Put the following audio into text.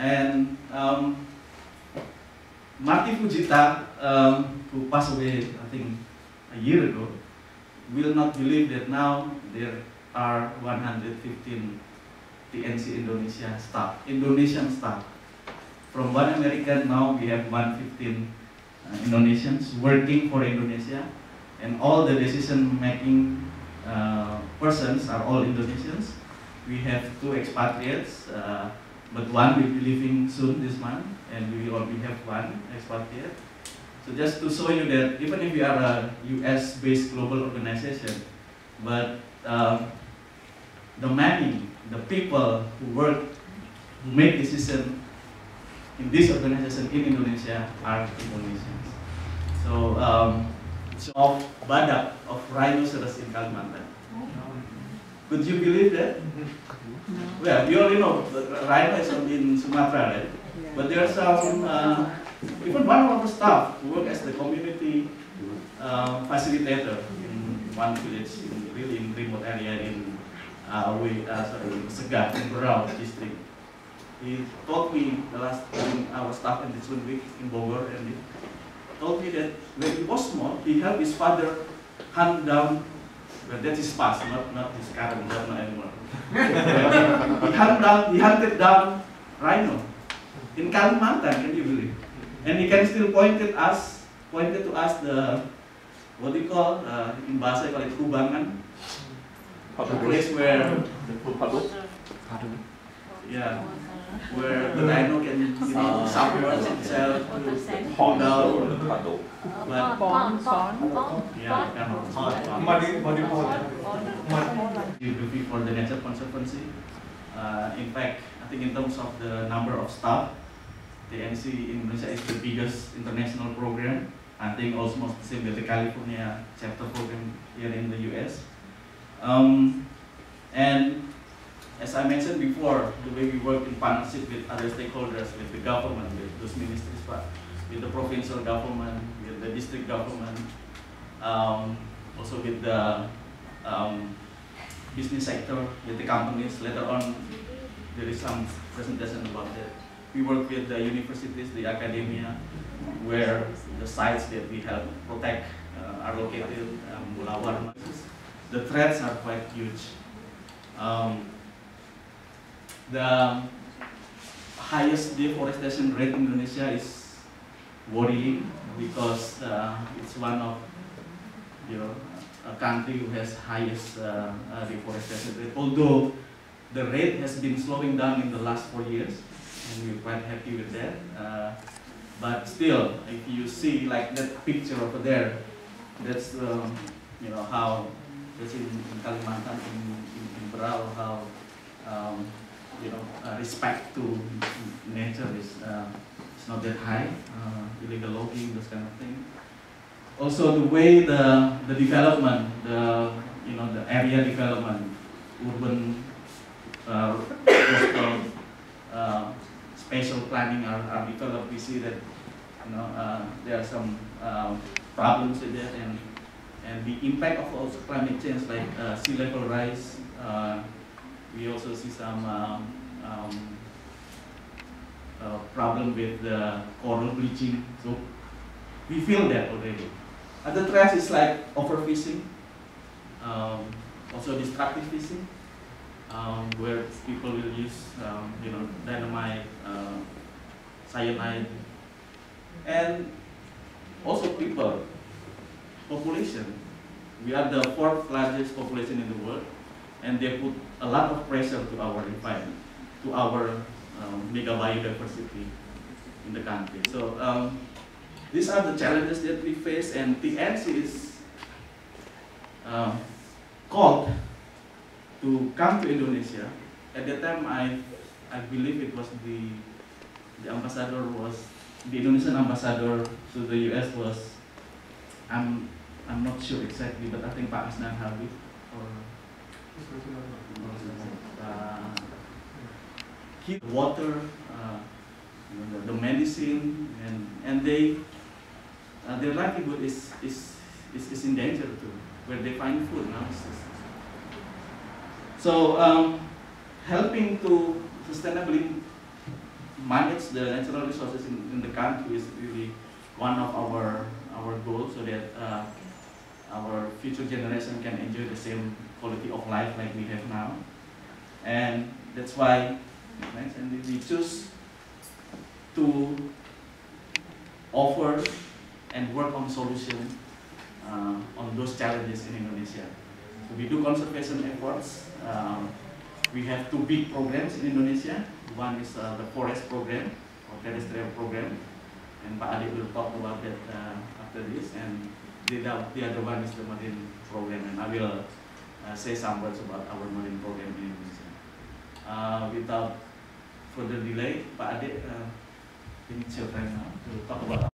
And Marty Fujita, who passed away, I think, a year ago, will not believe that now there are 115 TNC Indonesia staff, Indonesian staff. From one American, now we have 115 Indonesians working for Indonesia, and all the decision-making persons are all Indonesians. We have 2 expatriates, but one will be leaving soon this month, and we only have 1 expatriate. So just to show you that even if we are a US-based global organization, but the money, the people who work, who make decisions in this organization in Indonesia are Indonesians. So of badak, of rhinoceros in Kalimantan. Could you believe that? Well, you already know the rhino is in Sumatra, right? But there are some, even one of our staff who work as the community facilitator in one village, really in remote area in Segah, in Berau district. He told me the last time our staff in this 1 week in Bogor, and he told me that when he was small, he helped his father hunt down. Well, that's his past, not his current job anymore. He hunted down rhino in Kalimantan, can you believe? And he can still pointed to us the, what do you call, in Bahasa call it kubangan, the place where, yeah, where the rhino can submerge itself to hold down. For the Nature Conservancy. In fact, I think in terms of the number of staff, the NC in Indonesia is the biggest international program. I think almost the same with the California chapter program here in the US. And as I mentioned before, the way we work in partnership with other stakeholders, with the government, with those ministries, with the provincial government, with the district government, also with the business sector, with the companies. Later on, there is some presentation about that. We work with the universities, the academia, where the sites that we help protect are located. Bulawar. The threats are quite huge. The highest deforestation rate in Indonesia is worrying because it's one of a country who has highest deforestation rate. Although the rate has been slowing down in the last 4 years, and we're quite happy with that. But still, if you see like that picture over there, that's how that's in Kalimantan, in Berau, how respect to nature is not that high. Illegal logging, those kind of things. Also, the way the development, the area development, urban, coastal, spatial planning are developed. We see that there are some problems with that, and the impact of also climate change, like sea level rise. We also see some problem with the coral bleaching. So we feel that already. Other threats is like overfishing, also destructive fishing, where people will use dynamite, cyanide, and also population. We are the 4th largest population in the world, and they put a lot of pressure to our environment, to our mega biodiversity in the country. So these are the challenges that we face, and TNC is called to come to Indonesia. At that time, I believe it was the ambassador was the Indonesian ambassador to the US was I'm not sure exactly, but I think Pak Asnan Habib or keep water, the medicine, and their livelihood is in danger too, where they find food now. So helping to sustainably manage the natural resources in the country is really one of our goals, so that our future generation can enjoy the same quality of life like we have now. And that's why and we choose to offer and work on solution on those challenges in Indonesia. So we do conservation efforts. We have two big programs in Indonesia. One is the forest program or terrestrial program, and Pak Adi will talk about that after this. And the other one is the marine program, and I will say some words about our marine program in Indonesia. Without further delay, Pak Adi, it's your time now to talk about